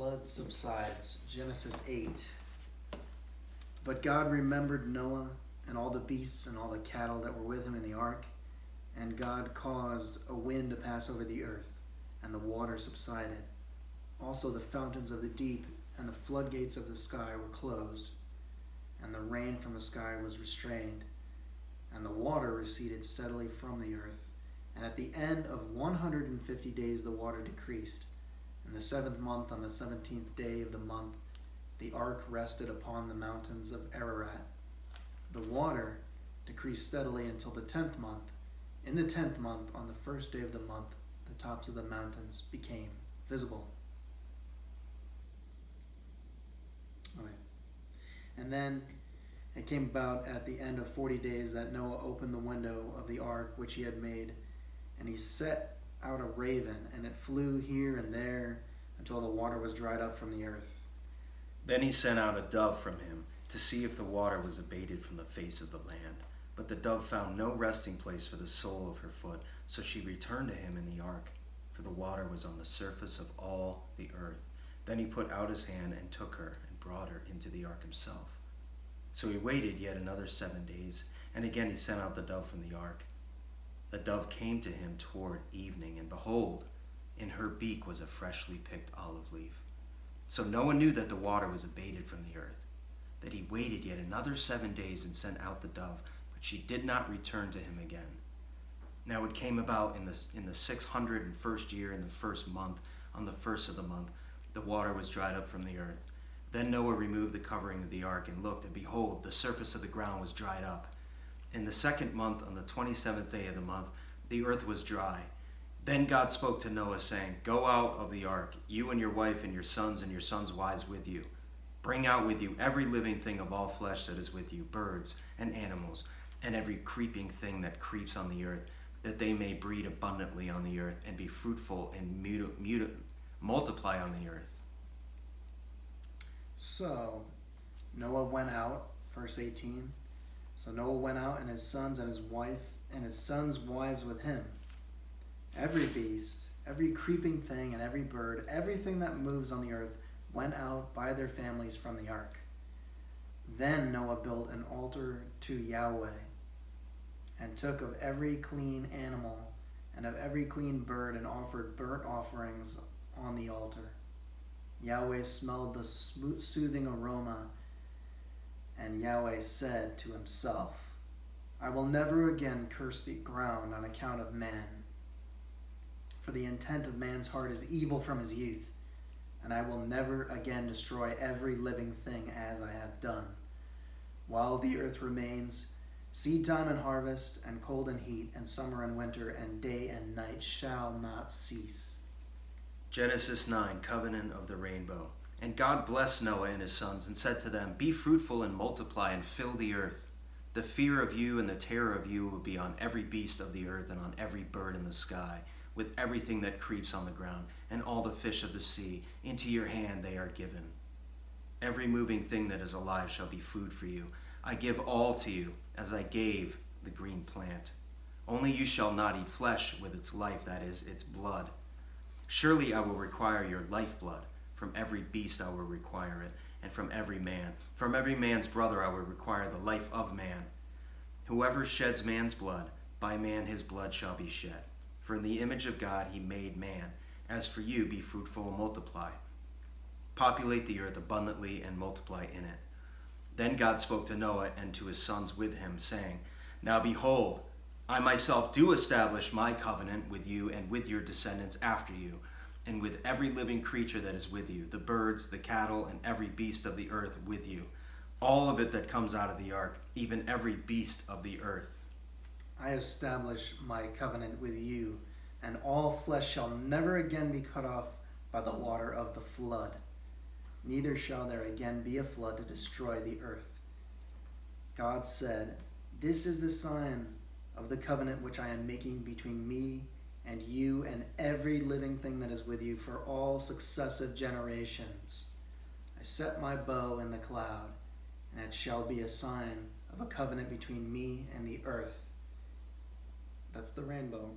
flood subsides. Genesis 8. But God remembered Noah and all the beasts and all the cattle that were with him in the ark, and God caused a wind to pass over the earth, and the water subsided. Also the fountains of the deep and the floodgates of the sky were closed, and the rain from the sky was restrained, and the water receded steadily from the earth. And at the end of 150 days the water decreased. In the 7th month, on the 17th day of the month, the ark rested upon the mountains of Ararat. The water decreased steadily until the 10th month. In the 10th month, on the first day of the month, the tops of the mountains became visible. Okay. And then it came about at the end of 40 days that Noah opened the window of the ark which he had made, and he set out a raven, and it flew here and there until the water was dried up from the earth. Then he sent out a dove from him to see if the water was abated from the face of the land. But the dove found no resting place for the sole of her foot, so she returned to him in the ark, for the water was on the surface of all the earth. Then he put out his hand and took her and brought her into the ark himself. So he waited yet another 7 days, and again he sent out the dove from the ark. The dove came to him toward evening, and behold, in her beak was a freshly picked olive leaf. So Noah knew that the water was abated from the earth, that he waited yet another 7 days and sent out the dove, but she did not return to him again. Now it came about in the 601st year, in the 1st month, on the 1st of the month, the water was dried up from the earth. Then Noah removed the covering of the ark and looked, and behold, the surface of the ground was dried up. In the 2nd month, on the 27th day of the month, the earth was dry. Then God spoke to Noah, saying, Go out of the ark, you and your wife and your sons' wives with you. Bring out with you every living thing of all flesh that is with you, birds and animals, and every creeping thing that creeps on the earth, that they may breed abundantly on the earth, and be fruitful and multiply on the earth. So Noah went out, verse 18. So Noah went out, and his sons and his wife and his sons' wives with him. Every beast, every creeping thing, and every bird, everything that moves on the earth, went out by their families from the ark. Then Noah built an altar to Yahweh, and took of every clean animal and of every clean bird, and offered burnt offerings on the altar. Yahweh smelled the soothing aroma, and Yahweh said to himself, I will never again curse the ground on account of man. For the intent of man's heart is evil from his youth, and I will never again destroy every living thing as I have done. While the earth remains, seed time and harvest, and cold and heat, and summer and winter, and day and night shall not cease. Genesis 9, Covenant of the Rainbow. And God blessed Noah and his sons, and said to them, Be fruitful and multiply, and fill the earth. The fear of you and the terror of you will be on every beast of the earth, and on every bird in the sky, with everything that creeps on the ground, and all the fish of the sea. Into your hand they are given. Every moving thing that is alive shall be food for you. I give all to you, as I gave the green plant. Only you shall not eat flesh with its life, that is, its blood. Surely I will require your lifeblood. From every beast I will require it, and from every man. From every man's brother I will require the life of man. Whoever sheds man's blood, by man his blood shall be shed. For in the image of God he made man. As for you, be fruitful and multiply. Populate the earth abundantly and multiply in it. Then God spoke to Noah and to his sons with him, saying, Now behold, I myself do establish my covenant with you and with your descendants after you, and with every living creature that is with you, the birds, the cattle, and every beast of the earth with you, all of it that comes out of the ark, even every beast of the earth. I establish my covenant with you, and all flesh shall never again be cut off by the water of the flood. Neither shall there again be a flood to destroy the earth. God said, This is the sign of the covenant which I am making between me and you and every living thing that is with you for all successive generations. I set my bow in the cloud, and it shall be a sign of a covenant between me and the earth. That's the rainbow.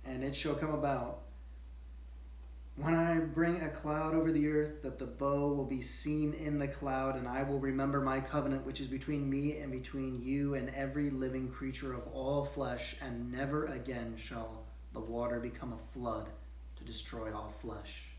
And it shall come about When I bring a cloud over the earth, that the bow will be seen in the cloud, and I will remember my covenant which is between me and between you and every living creature of all flesh, and never again shall the water become a flood to destroy all flesh.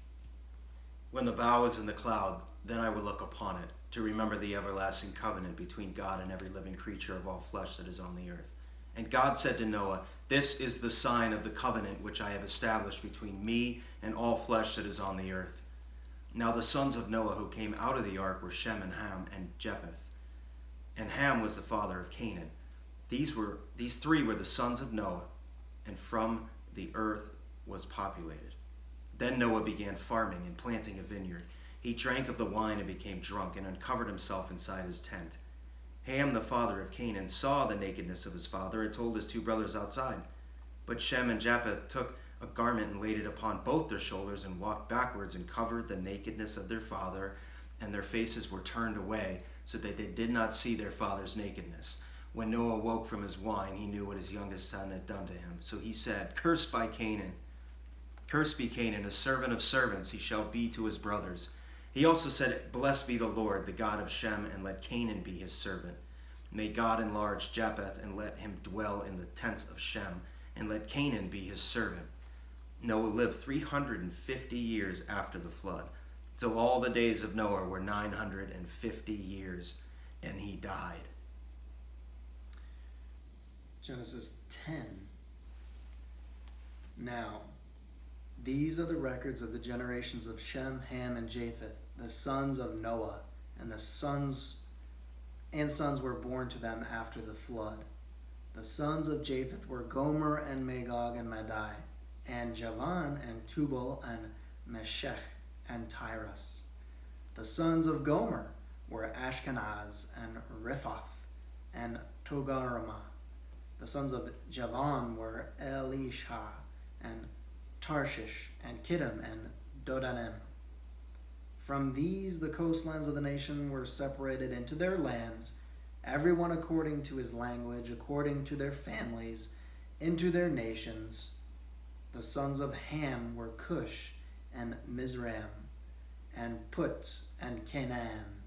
When the bow is in the cloud, then I will look upon it, to remember the everlasting covenant between God and every living creature of all flesh that is on the earth. And God said to Noah, "This is the sign of the covenant which I have established between me and all flesh that is on the earth." Now the sons of Noah who came out of the ark were Shem and Ham and Japheth. And Ham was the father of Canaan. These three were the sons of Noah, and from the earth was populated. Then Noah began farming and planting a vineyard. He drank of the wine and became drunk and uncovered himself inside his tent. Ham, the father of Canaan, saw the nakedness of his father and told his two brothers outside. But Shem and Japheth took a garment and laid it upon both their shoulders and walked backwards and covered the nakedness of their father, and their faces were turned away so that they did not see their father's nakedness. When Noah woke from his wine, he knew what his youngest son had done to him. So he said, "Cursed be Canaan, a servant of servants he shall be to his brothers." He also said, "Blessed be the Lord, the God of Shem, and let Canaan be his servant. May God enlarge Japheth, and let him dwell in the tents of Shem, and let Canaan be his servant." Noah lived 350 years after the flood. So all the days of Noah were 950 years, and he died. Genesis 10. Now, these are the records of the generations of Shem, Ham, and Japheth, the sons of Noah, and sons were born to them after the flood. The sons of Japheth were Gomer and Magog and Madai, and Javan and Tubal and Meshech and Tyrus. The sons of Gomer were Ashkenaz and Riphath and Togarmah. The sons of Javan were Elisha and Tarshish and Kittim and Dodanim. From these the coastlands of the nation were separated into their lands, everyone according to his language, according to their families, into their nations. The sons of Ham were Cush and Mizraim and Put and Canaan.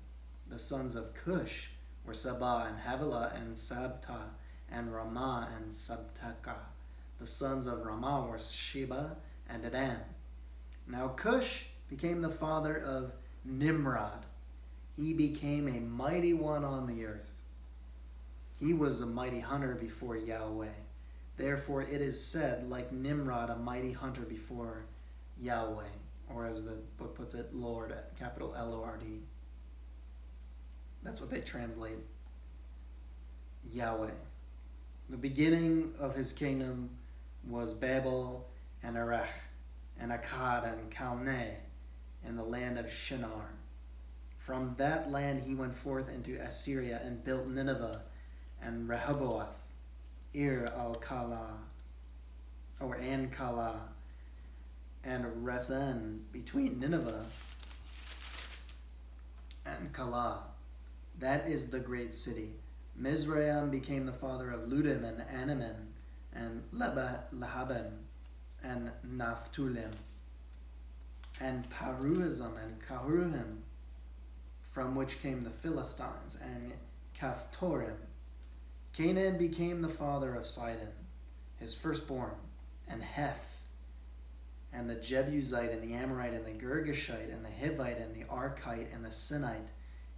The sons of Cush were Saba and Havilah and Sabta and Ramah and Sabteka. The sons of Ramah were Sheba and Dedan. Now Cush became the father of Nimrod. He became a mighty one on the earth. He was a mighty hunter before Yahweh. Therefore it is said, like Nimrod, a mighty hunter before Yahweh. Or as the book puts it, Lord, capital L-O-R-D. That's what they translate Yahweh. The beginning of his kingdom was Babel and Erech and Akkad and Calneh in the land of Shinar. From that land he went forth into Assyria and built Nineveh and Rehoboth, Ir-al-Kala, or An-Kala, and Resen between Nineveh and Kala. That is the great city. Mizraim became the father of Ludim and Anamim and Lahaban and Naphtulim and Paruhizim and Karuhim, from which came the Philistines and Caphtorim. Canaan became the father of Sidon, his firstborn, and Heth, and the Jebusite and the Amorite and the Girgashite and the Hivite and the Arkite and the Sinite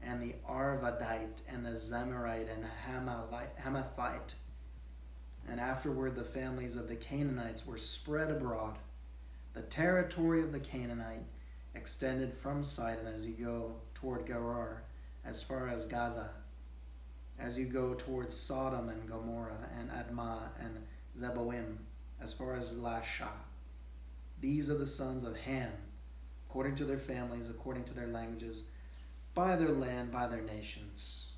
and the Arvadite and the Zemarite and Hamathite. And afterward the families of the Canaanites were spread abroad. The territory of the Canaanite extended from Sidon as you go toward Gerar, as far as Gaza, as you go towards Sodom and Gomorrah and Admah and Zeboim, as far as Lasha. These are the sons of Ham, according to their families, according to their languages, by their land, by their nations.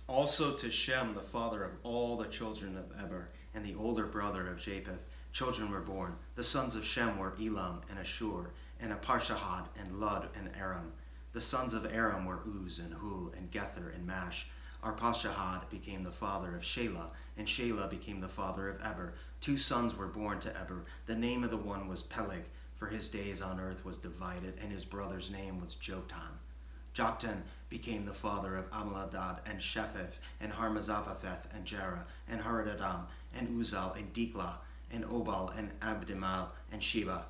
Also to Shem, the father of all the children of Eber, and the older brother of Japheth, children were born. The sons of Shem were Elam and Ashur, and Aparshahad, and Lud, and Aram. The sons of Aram were Uz, and Hul, and Gether, and Mash. Arpachshad became the father of Shelah, and Shelah became the father of Eber. 2 sons were born to Eber. The name of the one was Peleg, for his days on earth was divided, and his brother's name was Jotam. Joktan became the father of Amladad and Shepheth and Harmazapheth and Jerah and Haradadam and Uzal and Diklah and Obal and Abdimal and Sheba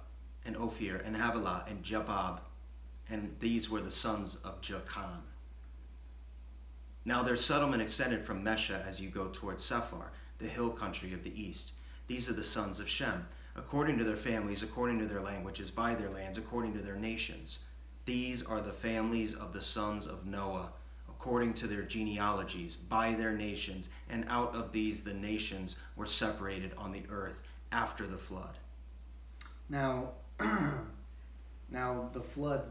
and Ophir and Havilah and Jabab, and these were the sons of Joktan. Now their settlement extended from Mesha as you go toward Sephar, the hill country of the east. These are the sons of Shem, according to their families, according to their languages, by their lands, according to their nations. These are the families of the sons of Noah, according to their genealogies, by their nations, and out of these the nations were separated on the earth after the flood. Now, now the flood,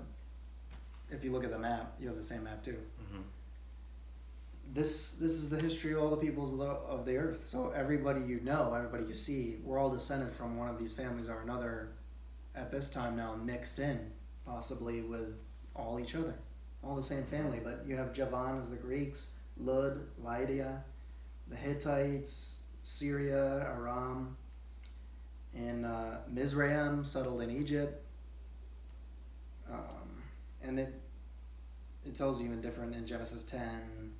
if you look at the map, you have the same map too. Mm-hmm. This is the history of all the peoples of the earth. So everybody you know, everybody you see, we're all descended from one of these families or another at this time now, mixed in, possibly with all each other. All the same family, but you have Javan as the Greeks, Lud, Lydia, the Hittites, Syria, Aram, and Mizraim settled in Egypt. And it tells you in Genesis 10,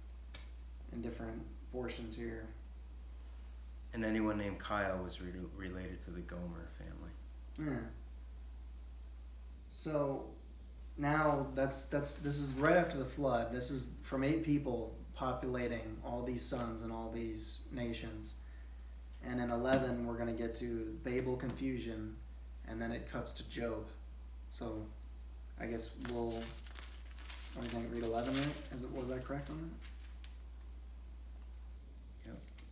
in different portions here. And anyone named Kyle was related to the Gomer family. Yeah. So now this is right after the flood. This is from 8 people populating all these sons and all these nations. And in 11 we're going to get to Babel confusion, and then it cuts to Job. So I guess we'll, what do you think, read 11 right? Was that correct on that?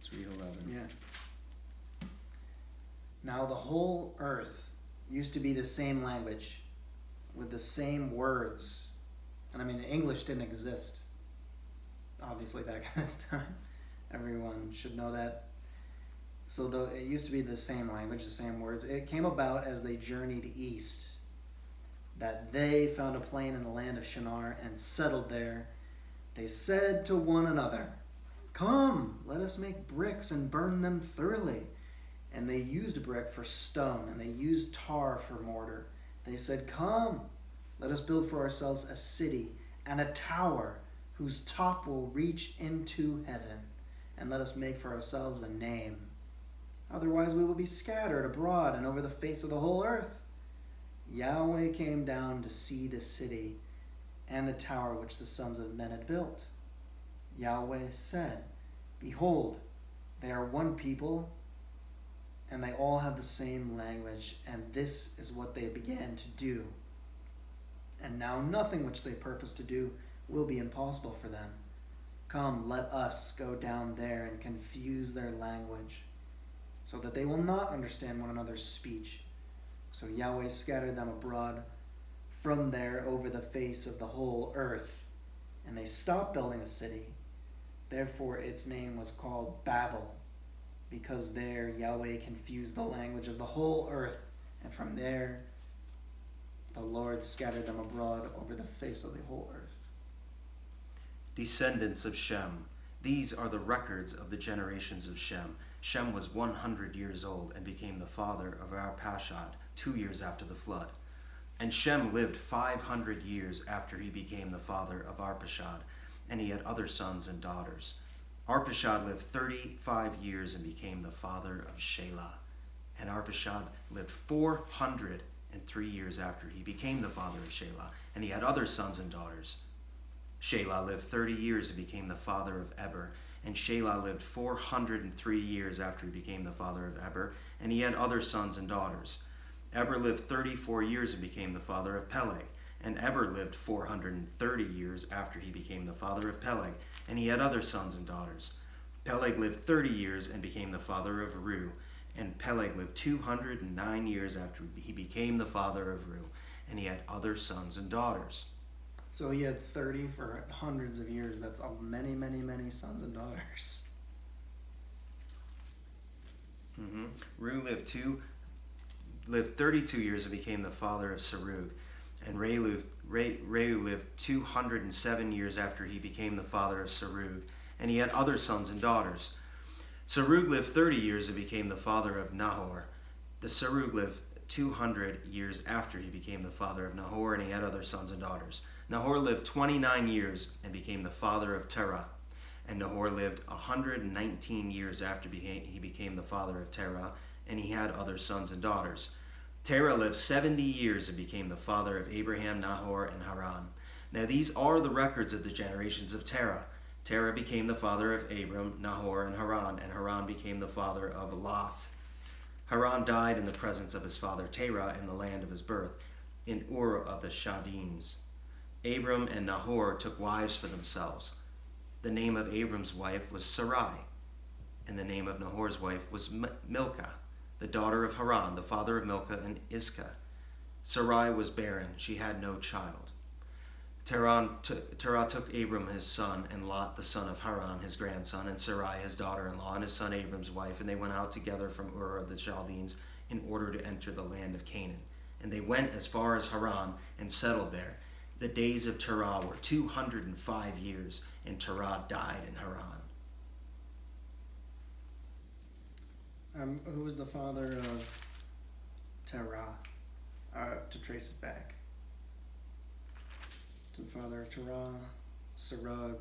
Let's read 11. Yeah. Now the whole earth used to be the same language, with the same words. And I mean, English didn't exist, obviously, back in this time. Everyone should know that. So it used to be the same language, the same words. It came about as they journeyed east, that they found a plain in the land of Shinar and settled there. They said to one another, "Come, let us make bricks and burn them thoroughly." And they used brick for stone, and they used tar for mortar. They said, "Come, let us build for ourselves a city and a tower whose top will reach into heaven, and let us make for ourselves a name. Otherwise we will be scattered abroad and over the face of the whole earth." Yahweh came down to see the city and the tower which the sons of men had built. Yahweh said, "Behold, they are one people, and they all have the same language, and this is what they began to do. And now nothing which they purpose to do will be impossible for them. Come, let us go down there and confuse their language, so that they will not understand one another's speech." So Yahweh scattered them abroad from there over the face of the whole earth, and they stopped building the city. Therefore its name was called Babel, because there Yahweh confused the language of the whole earth, and from there the Lord scattered them abroad over the face of the whole earth. Descendants of Shem. These are the records of the generations of Shem. Shem was 100 years old and became the father of Arpachshad 2 years after the flood. And Shem lived 500 years after he became the father of Arpachshad, and he had other sons and daughters. Arpachshad lived 35 years and became the father of Shelah. And Arpachshad lived 403 years after he became the father of Shelah, and he had other sons and daughters. Shelah lived 30 years and became the father of Eber. And Shelah lived 403 years after he became the father of Eber, and he had other sons and daughters. Eber lived 34 years and became the father of Peleg. And Eber lived 430 years after he became the father of Peleg, and he had other sons and daughters. Peleg lived 30 years and became the father of Reu. And Peleg lived 209 years after he became the father of Reu, and he had other sons and daughters. So he had 30 for hundreds of years. That's many, many, many sons and daughters. Reu lived 32 years and became the father of Serug. And Reu lived 207 years after he became the father of Serug, and he had other sons and daughters. Serug lived 30 years and became the father of Nahor. The Serug lived 200 years after he became the father of Nahor, and he had other sons and daughters. Nahor lived 29 years and became the father of Terah. And Nahor lived 119 years after he became the father of Terah, and he had other sons and daughters. Terah lived 70 years and became the father of Abraham, Nahor, and Haran. Now these are the records of the generations of Terah. Terah became the father of Abram, Nahor, and Haran became the father of Lot. Haran died in the presence of his father Terah in the land of his birth, in Ur of the Chaldeans. Abram and Nahor took wives for themselves. The name of Abram's wife was Sarai, and the name of Nahor's wife was Milcah, the daughter of Haran, the father of Milcah and Iscah. Sarai was barren; she had no child. Terah took Abram his son, and Lot the son of Haran his grandson, and Sarai his daughter-in-law, and his son Abram's wife, and they went out together from Ur of the Chaldeans in order to enter the land of Canaan. And they went as far as Haran and settled there. The days of Terah were 205 years, and Terah died in Haran. Who was the father of Terah? To trace it back. To the father of Terah, Serug.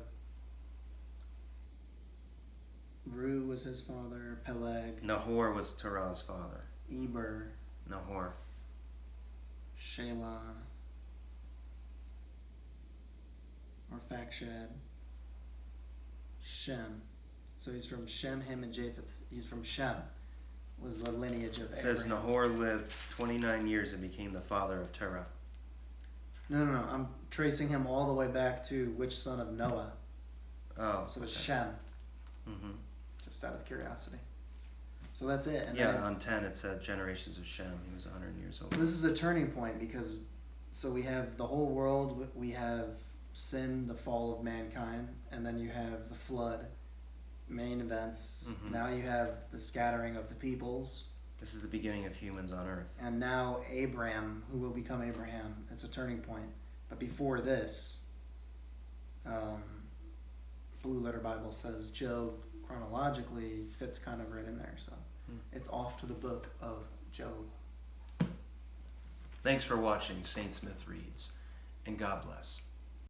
Ru was his father, Peleg. Nahor was Terah's father. Eber. Nahor. Shelah. Arphaxad. Shem. So he's from Shem, Ham, and Japheth. He's from Shem. Was the lineage of Abraham. It says Nahor lived 29 years and became the father of Terah. No. I'm tracing him all the way back to which son of Noah. Oh. So it's Shem. Mm-hmm. Just out of curiosity. So that's it. And yeah, then on 10 it said generations of Shem. He was 100 years old. So this is a turning point because, so we have the whole world, we have sin, the fall of mankind, and then you have the flood, main events. Mm-hmm. Now you have the scattering of the peoples. This is the beginning of humans on earth. And now Abram, who will become Abraham. It's a turning point. But before this, Blue Letter Bible says Job chronologically fits kind of right in there. So it's off to the book of Job. Thanks for watching Saint Smith Reads, and God bless.